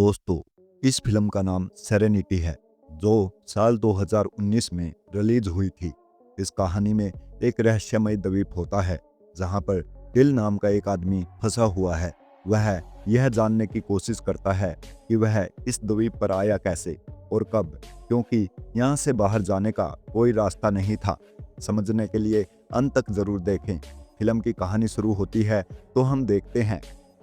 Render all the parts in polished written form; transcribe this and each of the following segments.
दोस्तों, इस फिल्म का नाम सेरेनिटी है, जो साल 2019 में रिलीज हुई थी। इस कहानी में एक रहस्यमय द्वीप होता है, जहां पर टिल नाम का एक आदमी फंसा हुआ है। वह यह जानने की कोशिश करता है कि वह इस द्वीप पर आया कैसे और कब, क्योंकि यहाँ से बाहर जाने का कोई रास्ता नहीं था। समझने के लिए अंत तक जरूर देखें। फिल्म की कहानी शुरू होती है तो हम देखते हैं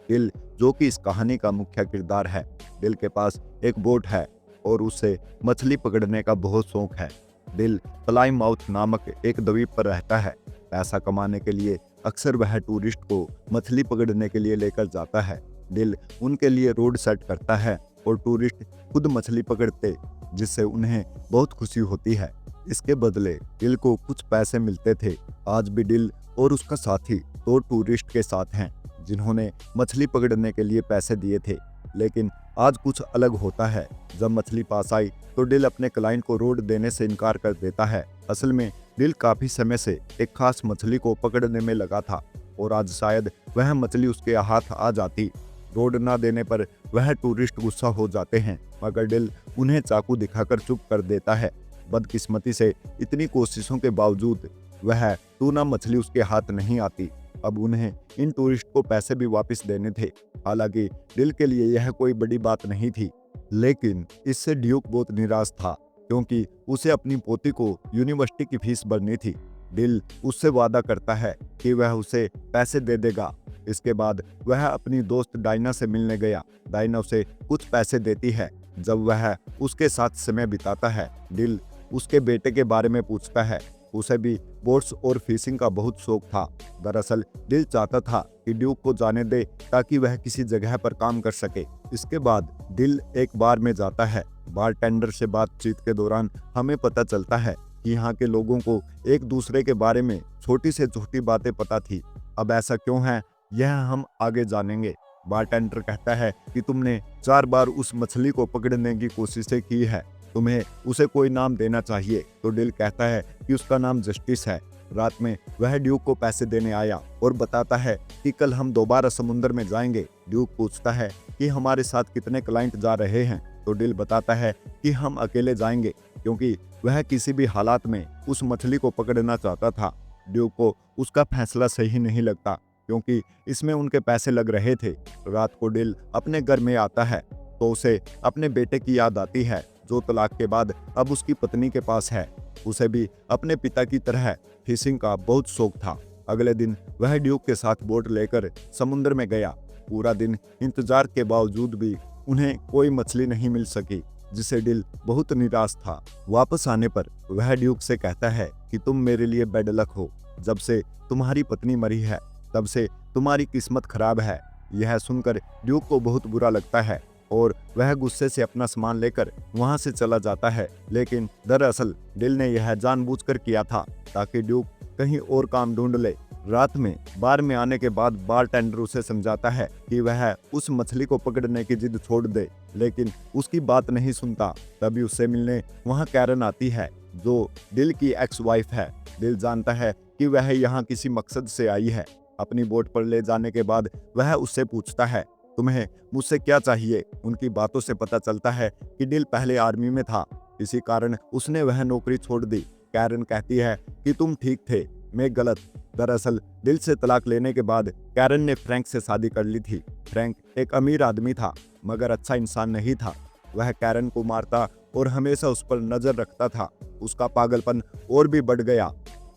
टिल, जो कि इस कहानी का मुख्य किरदार है। दिल के पास एक बोट है और उसे मछली पकड़ने का बहुत शौक है। दिल प्लाईमाउथ नामक एक द्वीप पर रहता है। पैसा कमाने के लिए अक्सर वह टूरिस्ट को मछली पकड़ने के लिए लेकर जाता है। दिल उनके लिए रोड सेट करता है और टूरिस्ट खुद मछली पकड़ते, जिससे उन्हें बहुत खुशी होती है। इसके बदले दिल को कुछ पैसे मिलते थे। आज भी दिल और उसका साथी दो टूरिस्ट के साथ हैं, जिन्होंने मछली पकड़ने के लिए पैसे दिए थे। लेकिन आज कुछ अलग होता है। जब मछली पास आई तो दिल अपने क्लाइंट को रोड देने से इनकार कर देता है। असल में दिल काफी समय से एक खास मछली को पकड़ने में लगा था और आज शायद वह मछली उसके हाथ आ जाती। रोड ना देने पर वह टूरिस्ट गुस्सा हो जाते हैं, मगर दिल उन्हें चाकू दिखाकर चुप कर देता है। बदकिस्मती से इतनी कोशिशों के बावजूद वह टूना मछली उसके हाथ नहीं आती। अब उन्हें इन टूरिस्ट को पैसे भी वापस देने थे। हालांकि दिल के लिए यह कोई बड़ी बात नहीं थी, लेकिन इससे ड्यूक बहुत निराश था, क्योंकि उसे अपनी पोती को यूनिवर्सिटी की फीस भरनी थी। दिल उससे वादा करता है कि वह उसे पैसे दे देगा। इसके बाद वह अपनी दोस्त डायना से मिलने गया। डायना उसे कुछ पैसे देती है। जब वह उसके साथ समय बिताता है, दिल उसके बेटे के बारे में पूछता है। उसे भी बोट्स और फिशिंग का बहुत शौक था। दरअसल दिल चाहता था कि ड्यूक को जाने दे, ताकि वह किसी जगह पर काम कर सके। इसके बाद दिल एक बार में जाता है। बारटेंडर से बातचीत के दौरान हमें पता चलता है कि यहाँ के लोगों को एक दूसरे के बारे में छोटी से छोटी बातें पता थी। अब ऐसा क्यों है, यह हम आगे जानेंगे। बारटेंडर कहता है कि तुमने 4 बार उस मछली को पकड़ने की कोशिशें की है, तुम्हें उसे कोई नाम देना चाहिए। तो दिल कहता है कि उसका नाम जस्टिस है। रात में वह ड्यूक को पैसे देने आया और बताता है कि कल हम दोबारा समुद्र में जाएंगे। ड्यूक पूछता है कि हमारे साथ कितने क्लाइंट जा रहे हैं। तो दिल बताता है कि हम अकेले जाएंगे, क्योंकि वह किसी भी हालात में उस मछली को पकड़ना चाहता था। ड्यूक को उसका फैसला सही नहीं लगता, क्योंकि इसमें उनके पैसे लग रहे थे। रात को दिल अपने घर में आता है तो उसे अपने बेटे की याद आती है, जो तलाक के बाद अब उसकी पत्नी के पास है। उसे भी अपने पिता की तरह फिशिंग का बहुत शौक था। अगले दिन वह ड्यूक के साथ बोट लेकर समुद्र में गया। पूरा दिन इंतजार के बावजूद भी उन्हें कोई मछली नहीं मिल सकी, जिससे दिल बहुत निराश था। वापस आने पर वह ड्यूक से कहता है कि तुम मेरे लिए बेड लक हो। जब से तुम्हारी पत्नी मरी है, तब से तुम्हारी किस्मत खराब है। यह सुनकर ड्यूक को बहुत बुरा लगता है और वह गुस्से से अपना सामान लेकर वहां से चला जाता है। लेकिन दरअसल दिल ने यह जानबूझकर किया था, ताकि ड्यूक कहीं और काम ढूंढ ले। रात में बार में आने के बाद बारटेंडर उसे समझाता है कि वह उस मछली को पकड़ने की जिद छोड़ दे, लेकिन उसकी बात नहीं सुनता। तभी उससे मिलने वहां कैरन आती है, जो दिल की एक्स वाइफ है। दिल जानता है कि वह यहाँ किसी मकसद से आई है। अपनी बोट पर ले जाने के बाद वह उससे पूछता है, तुम्हें मुझसे क्या चाहिए। उनकी बातों से पता चलता है कि दिल पहले आर्मी में था, इसी कारण उसने वह नौकरी छोड़ दी। कैरन कहती है कि तुम ठीक थे, मैं गलत। दरअसल दिल से तलाक लेने के बाद कैरन ने फ्रैंक से शादी कर ली थी। फ्रैंक एक अमीर आदमी था, मगर अच्छा इंसान नहीं था। वह कैरन को मारता और हमेशा उस पर नजर रखता था। उसका पागलपन और भी बढ़ गया।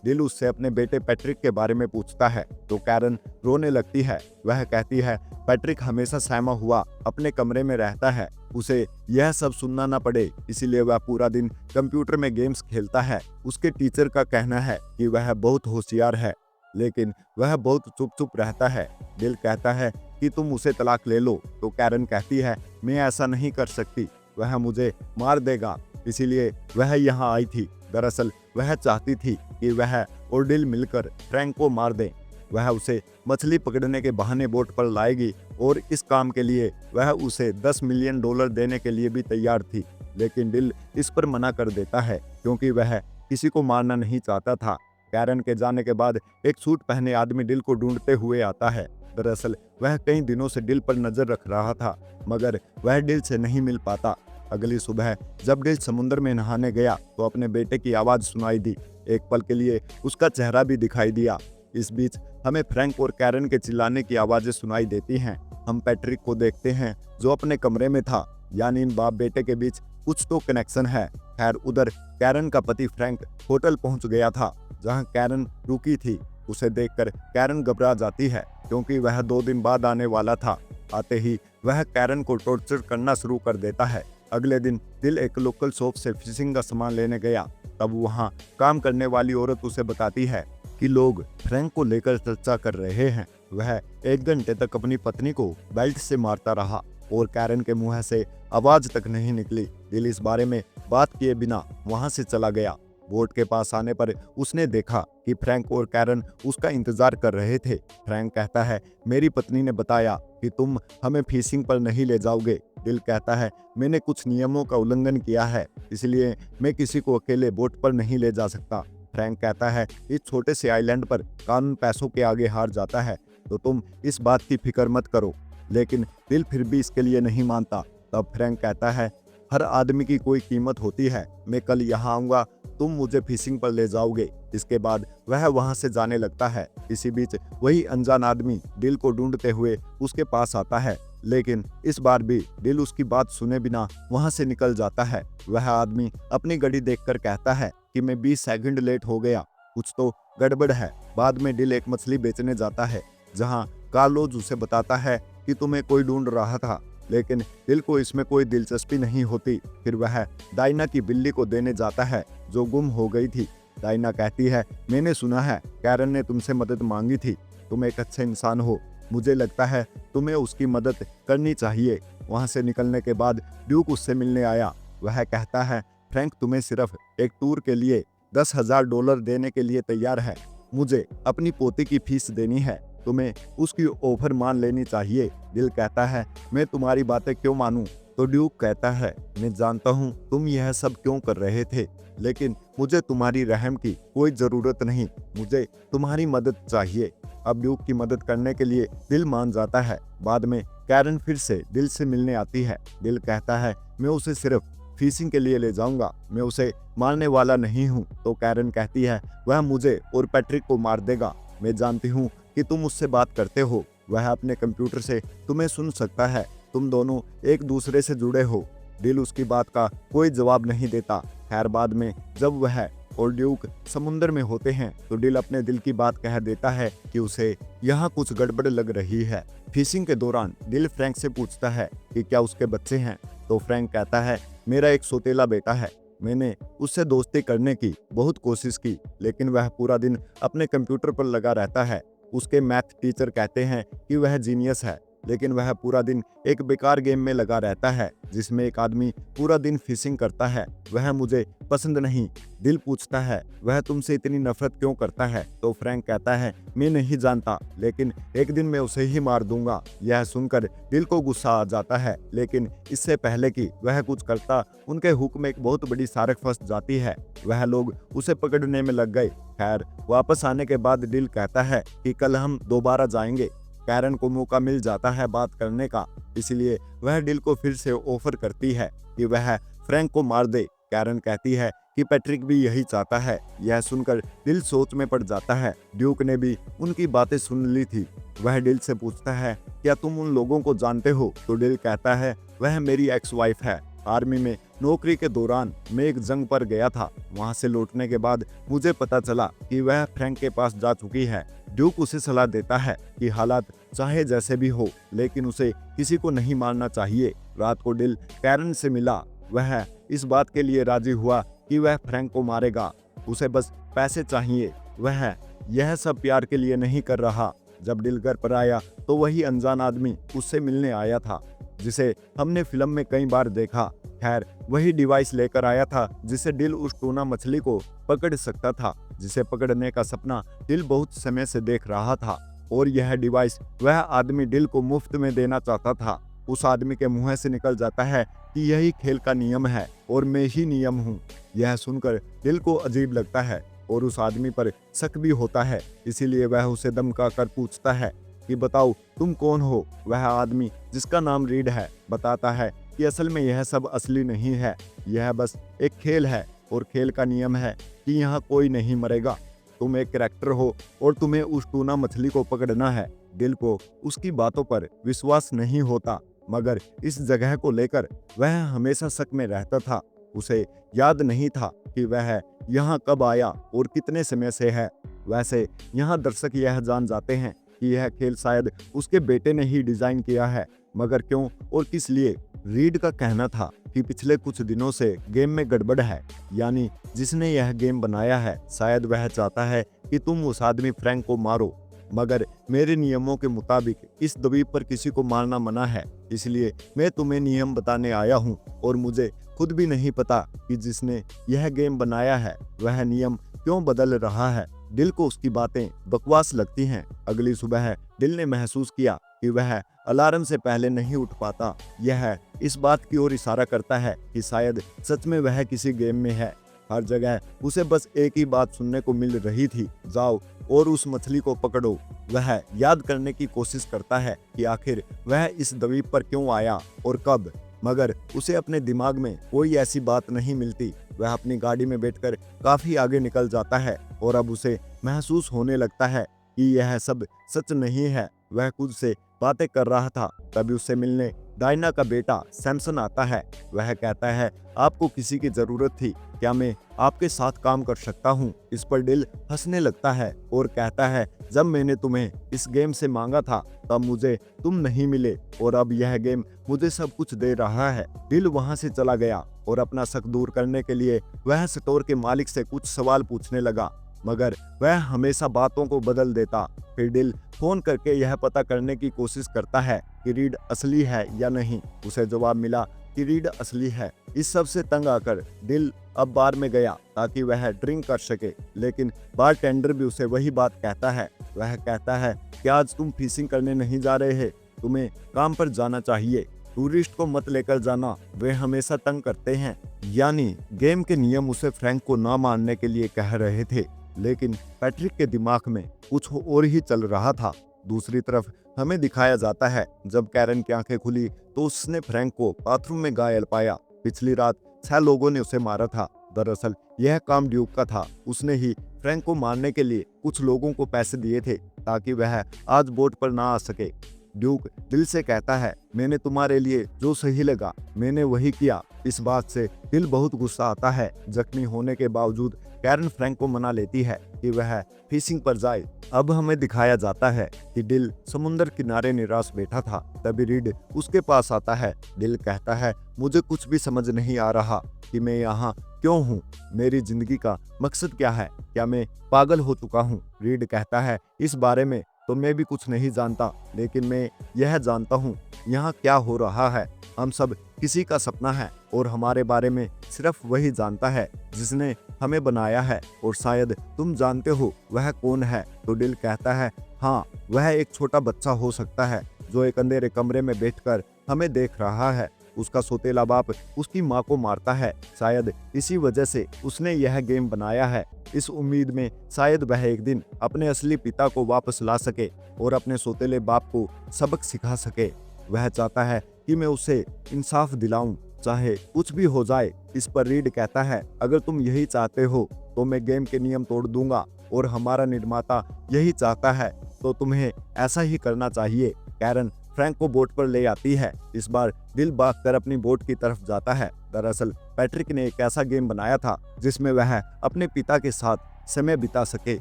दिल उससे अपने बेटे पैट्रिक के बारे में पूछता है तो कैरन रोने लगती है। वह कहती है पैट्रिक हमेशा सहमा हुआ अपने कमरे में रहता है, उसे यह सब सुनना ना पड़े, इसीलिए वह पूरा दिन कंप्यूटर में गेम्स खेलता है। उसके टीचर का कहना है कि वह बहुत होशियार है, लेकिन वह बहुत चुप चुप रहता है। दिल कहता है कि तुम उसे तलाक ले लो। तो कैरन कहती है मैं ऐसा नहीं कर सकती, वह मुझे मार देगा, इसीलिए वह यहाँ आई थी। दरअसल वह चाहती थी कि वह और दिल मिलकर फ्रैंक को मार दें। वह उसे मछली पकड़ने के बहाने बोट पर लाएगी और इस काम के लिए वह उसे $10 मिलियन देने के लिए भी तैयार थी। लेकिन दिल इस पर मना कर देता है, क्योंकि वह किसी को मारना नहीं चाहता था। कैरन के जाने के बाद एक सूट पहने आदमी दिल को ढूंढते हुए आता है। दरअसल वह कई दिनों से डिल पर नजर रख रहा था, मगर वह डिल से नहीं मिल पाता। अगली सुबह जब डिल समुद्र में नहाने गया तो अपने बेटे की आवाज सुनाई दी। एक पल के लिए उसका चेहरा भी दिखाई दिया। इस बीच हमें फ्रैंक और कैरन के चिल्लाने की आवाजें सुनाई देती हैं। हम पैट्रिक को देखते हैं जो अपने कमरे में था, यानी इन बाप बेटे के बीच कुछ तो कनेक्शन है। खैर, उधर कैरन का पति फ्रैंक होटल पहुंच गया था जहां कैरन रुकी थी। उसे देखकर कैरन घबरा जाती है क्योंकि वह 2 दिन बाद आने वाला था। आते ही वह कैरन को टॉर्चर करना शुरू कर देता है। अगले दिन दिल एक लोकल शॉप से फिशिंग का सामान लेने गया। तब वहां काम करने वाली औरत उसे बताती है कि लोग फ्रैंक को लेकर चर्चा कर रहे हैं। वह 1 घंटे तक अपनी पत्नी को बेल्ट से मारता रहा और कैरन के मुंह से आवाज तक नहीं निकली। दिल इस बारे में बात किए बिना वहां से चला गया। बोट के पास आने पर उसने देखा कि फ्रैंक और कैरन उसका इंतजार कर रहे थे। फ्रैंक कहता है, मेरी पत्नी ने बताया कि तुम हमें फिशिंग पर नहीं ले जाओगे। दिल कहता है, मैंने कुछ नियमों का उल्लंघन किया है, इसलिए मैं किसी को अकेले बोट पर नहीं ले जा सकता। फ्रैंक कहता है, इस छोटे से आइलैंड पर कानून पैसों के आगे हार जाता है, तो तुम इस बात की फिक्र मत करो। लेकिन दिल फिर भी इसके लिए नहीं मानता। तब फ्रैंक कहता है, हर आदमी की कोई कीमत होती है। मैं कल यहाँ आऊँगा, तुम मुझे फिशिंग पर ले जाओगे। इसके बाद वह वहां से जाने लगता है। इसी बीच वही अनजान आदमी दिल को ढूंढते हुए उसके पास आता है, लेकिन इस बार भी दिल उसकी बात सुने बिना वहां से निकल जाता है। वह आदमी अपनी घड़ी देखकर कहता है कि मैं 20 सेकंड लेट हो गया, कुछ तो गड़बड़ है। बाद में दिल एक मछली बेचने जाता है जहां कार्लोज उसे बताता है कि तुम्हें कोई ढूंढ रहा था, लेकिन दिल को इसमें कोई दिलचस्पी नहीं होती। फिर वह डायना की बिल्ली को देने जाता है जो गुम हो गई थी। डायना कहती है, मैंने सुना है कैरन ने तुमसे मदद मांगी थी, तुम एक अच्छे इंसान हो, मुझे लगता है तुम्हें उसकी मदद करनी चाहिए। वहां से निकलने के बाद ड्यूक उससे मिलने आया। वह कहता है, फ्रैंक तुम्हें सिर्फ एक टूर के लिए $10,000 देने के लिए तैयार है। मुझे अपनी पोती की फीस देनी है, तुम्हें उसकी ऑफर मान लेनी चाहिए। दिल कहता है, मैं तुम्हारी बातें क्यों मानूं? तो ड्यूक कहता है, मैं जानता हूं तुम यह सब क्यों कर रहे थे, लेकिन मुझे तुम्हारी रहम की कोई जरूरत नहीं, मुझे तुम्हारी मदद चाहिए। अब ड्यूक की मदद करने के लिए दिल मान जाता है। बाद में कैरन फिर से दिल से मिलने आती है। दिल कहता है, मैं उसे सिर्फ फिशिंग के लिए ले जाऊंगा, मैं उसे मारने वाला नहीं हूँ। तो कैरन कहती है, वह मुझे और पैट्रिक को मार देगा। मैं जानती हूँ कि तुम उससे बात करते हो, वह अपने कंप्यूटर से तुम्हें सुन सकता है, तुम दोनों एक दूसरे से जुड़े हो। दिल उसकी बात का कोई जवाब नहीं देता। खैर, बाद में जब वह और ड्यूक समुद्र में होते हैं तो दिल अपने दिल की बात कह देता है कि उसे यहाँ कुछ गड़बड़ लग रही है। फिशिंग के दौरान दिल फ्रैंक से पूछता है कि क्या उसके बच्चे हैं, तो फ्रैंक कहता है, मेरा एक सौतेला बेटा है। मैंने उससे दोस्ती करने की बहुत कोशिश की, लेकिन वह पूरा दिन अपने कंप्यूटर पर लगा रहता है। उसके मैथ टीचर कहते हैं कि वह जीनियस है, लेकिन वह पूरा दिन एक बेकार गेम में लगा रहता है जिसमें एक आदमी पूरा दिन फिशिंग करता है। वह मुझे पसंद नहीं। दिल पूछता है, वह तुमसे इतनी नफरत क्यों करता है? तो फ्रैंक कहता है, मैं नहीं जानता, लेकिन एक दिन मैं उसे ही मार दूंगा। यह सुनकर दिल को गुस्सा आ जाता है, लेकिन इससे पहले कि वह कुछ करता, उनके हुक में एक बहुत बड़ी सारक फंस जाती है। वह लोग उसे पकड़ने में लग गए। खैर, वापस आने के बाद दिल कहता है कि कल हम दोबारा जाएंगे। कैरन को मौका मिल जाता है बात करने का, इसलिए वह दिल को फिर से ऑफर करती है कि वह फ्रैंक को मार दे। कैरन कहती है कि पैट्रिक भी यही चाहता है। यह सुनकर दिल सोच में पड़ जाता है। ड्यूक ने भी उनकी बातें सुन ली थी। वह दिल से पूछता है, क्या तुम उन लोगों को जानते हो? तो दिल कहता है, वह मेरी एक्स वाइफ है। आर्मी में नौकरी के दौरान मैं एक जंग पर गया था। वहां से लौटने के बाद मुझे पता चला कि वह फ्रैंक के पास जा चुकी है। ड्यूक उसे सलाह देता है कि हालात चाहे जैसे भी हो, लेकिन उसे किसी को नहीं मारना चाहिए। रात को दिल कैरन से मिला। वह इस बात के लिए राजी हुआ कि वह फ्रैंक को मारेगा, उसे बस पैसे चाहिए। वह यह सब प्यार के लिए नहीं कर रहा। जब दिल घर पर आया तो वही अनजान आदमी उससे मिलने आया था जिसे हमने फिल्म में कई बार देखा। खैर, वही डिवाइस लेकर आया था जिसे दिल उस टूना मछली को पकड़ सकता था, जिसे पकड़ने का सपना दिल बहुत समय से देख रहा था। और यह डिवाइस वह आदमी दिल को मुफ्त में देना चाहता था। उस आदमी के मुंह से निकल जाता है कि यही खेल का नियम है और मैं ही नियम हूँ। यह सुनकर दिल को अजीब लगता है और उस आदमी पर शक भी होता है। इसीलिए वह उसे धमका कर पूछता है कि बताओ तुम कौन हो। वह आदमी जिसका नाम रीड है बताता है कि असल में यह सब असली नहीं है, यह बस एक खेल है और खेल का नियम है कि यहाँ कोई नहीं मरेगा। तुम एक कैरेक्टर हो और तुम्हें उस टूना मछली को पकड़ना है। दिल को उसकी बातों पर विश्वास नहीं होता, मगर इस जगह को लेकर वह हमेशा शक में रहता था। उसे याद नहीं था कि वह यहाँ कब आया और कितने समय से है। वैसे यहाँ दर्शक यह जान जाते हैं कि यह खेल शायद उसके बेटे ने ही डिजाइन किया है, मगर क्यों और किस लिए? रीड का कहना था कि पिछले कुछ दिनों से गेम में गड़बड़ है, यानी जिसने यह गेम बनाया है शायद वह चाहता है कि तुम उस आदमी फ्रैंक को मारो, मगर मेरे नियमों के मुताबिक इस द्वीप पर किसी को मारना मना है। इसलिए मैं तुम्हें नियम बताने आया हूँ और मुझे खुद भी नहीं पता कि जिसने यह गेम बनाया है वह नियम क्यों बदल रहा है। दिल को उसकी बातें बकवास लगती हैं। अगली सुबह दिल ने महसूस किया कि वह अलार्म से पहले नहीं उठ पाता। यह इस बात की ओर इशारा करता है कि शायद सच में वह किसी गेम में है। हर जगह उसे बस एक ही बात सुनने को मिल रही थी, जाओ और उस मछली को पकड़ो। वह याद करने की कोशिश करता है कि आखिर वह इस द्वीप पर क्यों आया और कब, मगर उसे अपने दिमाग में कोई ऐसी बात नहीं मिलती। वह अपनी गाड़ी में बैठकर काफी आगे निकल जाता है और अब उसे महसूस होने लगता है कि यह सब सच नहीं है। वह खुद से बातें कर रहा था, तभी उससे मिलने डायना का बेटा सैमसन आता है। वह कहता है, आपको किसी की जरूरत थी, क्या मैं आपके साथ काम कर सकता हूँ? इस पर दिल हंसने लगता है और कहता है, जब मैंने तुम्हें इस गेम से मांगा था तब मुझे तुम नहीं मिले और अब यह गेम मुझे सब कुछ दे रहा है। दिल वहां से चला गया और अपना शक दूर करने के लिए वह स्टोर के मालिक से कुछ सवाल पूछने लगा, मगर वह हमेशा बातों को बदल देता। फिर दिल फोन करके यह पता करने की कोशिश करता है कि रीड असली है या नहीं। उसे जवाब मिला कि रीड असली है। इस सब से तंग आकर दिल अब बार में गया ताकि वह ड्रिंक कर सके, लेकिन बारटेंडर भी उसे वही बात कहता है। वह कहता है कि आज तुम फिशिंग करने नहीं जा रहे हैं, तुम्हें काम पर जाना चाहिए। टूरिस्ट को मत लेकर जाना, वे हमेशा तंग करते हैं। यानी गेम के नियम उसे फ्रैंक को ना मारने के लिए कह रहे थे, लेकिन पैट्रिक के दिमाग में कुछ और ही चल रहा था। दूसरी तरफ हमें दिखाया जाता है जब कैरन की आंखें खुली तो उसने फ्रैंक को बाथरूम में घायल पाया। पिछली रात 6 लोगों ने उसे मारा था। दरअसल यह काम ड्यूक का था। उसने ही फ्रैंक को मारने के लिए कुछ लोगों को पैसे दिए थे ताकि वह आज बोट पर ना आ सके। ड्यूक दिल से कहता है, मैंने तुम्हारे लिए जो सही लगा मैंने वही किया। इस बात से दिल बहुत गुस्सा आता है। जख्मी होने के बावजूद कैरन फ्रैंक को मना लेती है कि वह फिशिंग पर जाए। अब हमें दिखाया जाता है कि दिल समुद्र किनारे निराश बैठा था। तभी रीड उसके पास आता है। दिल कहता है, मुझे कुछ भी समझ नहीं आ रहा कि मैं यहाँ क्यों हूँ, मेरी जिंदगी का मकसद क्या है, क्या मैं पागल हो चुका हूँ? रीड कहता है, इस बारे में तो मैं भी कुछ नहीं जानता, लेकिन मैं यह जानता हूँ यहाँ क्या हो रहा है। हम सब किसी का सपना है और हमारे बारे में सिर्फ वही जानता है जिसने हमें बनाया है, और शायद तुम जानते हो वह कौन है। तो दिल कहता है, हाँ, वह एक छोटा बच्चा हो सकता है जो एक अंधेरे कमरे में बैठकर हमें देख रहा है। उसका सौतेला बाप उसकी माँ को मारता है, शायद इसी वजह से उसने यह गेम बनाया है, इस उम्मीद में शायद वह एक दिन अपने असली पिता को वापस ला सके और अपने सौतेले बाप को सबक सिखा सके। वह चाहता है कि मैं उसे इंसाफ दिलाऊं, चाहे कुछ भी हो जाए। इस पर रीड कहता है, अगर तुम यही चाहते हो तो मैं गेम के नियम तोड़ दूंगा, और हमारा निर्माता यही चाहता है तो तुम्हें ऐसा ही करना चाहिए। कैरन फ्रैंक को बोट पर ले आती है। इस बार दिल भागकर अपनी बोट की तरफ जाता है। दरअसल पैट्रिक ने एक ऐसा गेम बनाया था जिसमें वह अपने पिता के साथ समय बिता सके,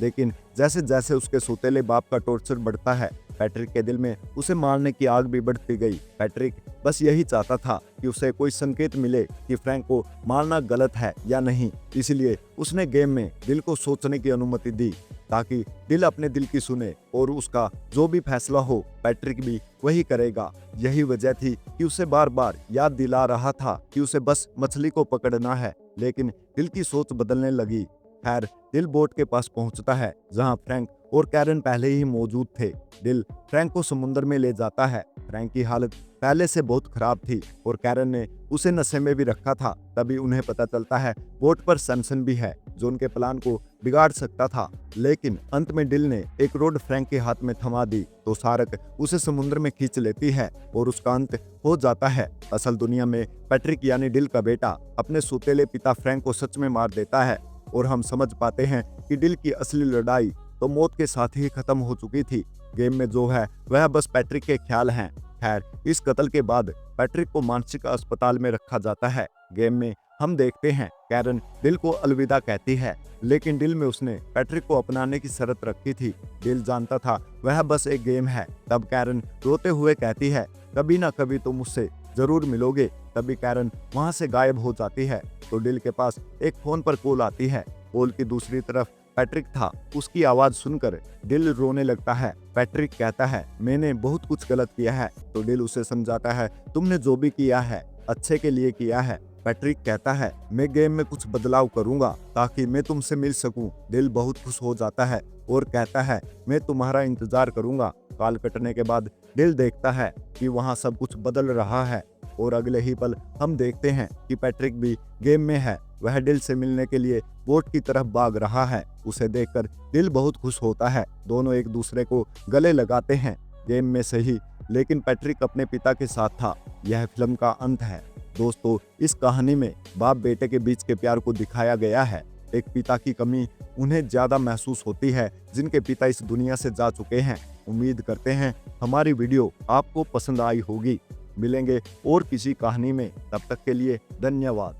लेकिन जैसे जैसे उसके सौतेले बाप का टॉर्चर बढ़ता है, पैट्रिक के दिल में उसे मारने की आग भी बढ़ती गई। पैट्रिक बस यही चाहता था कि उसे कोई संकेत मिले कि फ्रैंक को मारना गलत है या नहीं। इसलिए उसने गेम में दिल को सोचने की अनुमति दी ताकि दिल अपने दिल की सुने और उसका जो भी फैसला हो पैट्रिक भी वही करेगा। यही वजह थी कि उसे बार बार याद दिला रहा था कि उसे बस मछली को पकड़ना है, लेकिन दिल की सोच बदलने लगी। खैर, दिल बोट के पास पहुंचता है जहां फ्रैंक और कैरन पहले ही मौजूद थे। दिल फ्रैंक को समुद्र में ले जाता है। फ्रैंक की हालत पहले से बहुत खराब थी और कैरन ने उसे नशे में भी रखा था। तभी उन्हें पता चलता है बोट पर सैमसन भी है जो उनके प्लान को बिगाड़ सकता था, लेकिन अंत में डिल ने एक रोड फ्रैंक के हाथ में थमा दी तो शार्क उसे समुद्र में खींच लेती है और उसका अंत हो जाता है। असल दुनिया में पैट्रिक यानी डिल का बेटा अपने सौतेले पिता फ्रैंक को सच में मार देता है और हम समझ पाते हैं कि डिल की असली लड़ाई तो मौत के साथ ही खत्म हो चुकी थी। गेम में जो है वह बस पैट्रिक के ख्याल हैं। खैर, इस कत्ल के बाद पैट्रिक को मानसिक अस्पताल में रखा जाता है। गेम में हम देखते हैं कैरन डिल को अलविदा कहती है, लेकिन डिल में उसने पैट्रिक को अपनाने की शर्त रखी थी। डिल जानता था वह बस एक गेम है। तब कैरन रोते हुए कहती है, कभी ना कभी तुम मुझसे जरूर मिलोगे। तभी कैरन वहां से गायब हो जाती है तो डिल के पास एक फोन पर कॉल आती है। कॉल की दूसरी तरफ पैट्रिक था। उसकी आवाज सुनकर डिल रोने लगता है। पैट्रिक कहता है, मैंने बहुत कुछ गलत किया है। तो डिल उसे समझाता है, तुमने जो भी किया है अच्छे के लिए किया है। पैट्रिक कहता है, मैं गेम में कुछ बदलाव करूंगा ताकि मैं तुमसे मिल सकूं। डिल बहुत खुश हो जाता है और कहता है, मैं तुम्हारा इंतजार करूंगा। कॉल कटने के बाद डिल देखता है कि वहां सब कुछ बदल रहा है और अगले ही पल हम देखते हैं कि पैट्रिक भी गेम में है। वह डिल से मिलने के लिए बोट की तरफ भाग रहा है। उसे देखकर डिल बहुत खुश होता है। दोनों एक दूसरे को गले लगाते हैं। गेम में सही, लेकिन पैट्रिक अपने पिता के साथ था। यह फिल्म का अंत है। दोस्तों, इस कहानी में बाप बेटे के बीच के प्यार को दिखाया गया है। एक पिता की कमी उन्हें ज्यादा महसूस होती है जिनके पिता इस दुनिया से जा चुके हैं। उम्मीद करते हैं हमारी वीडियो आपको पसंद आई होगी। मिलेंगे और किसी कहानी में, तब तक के लिए धन्यवाद।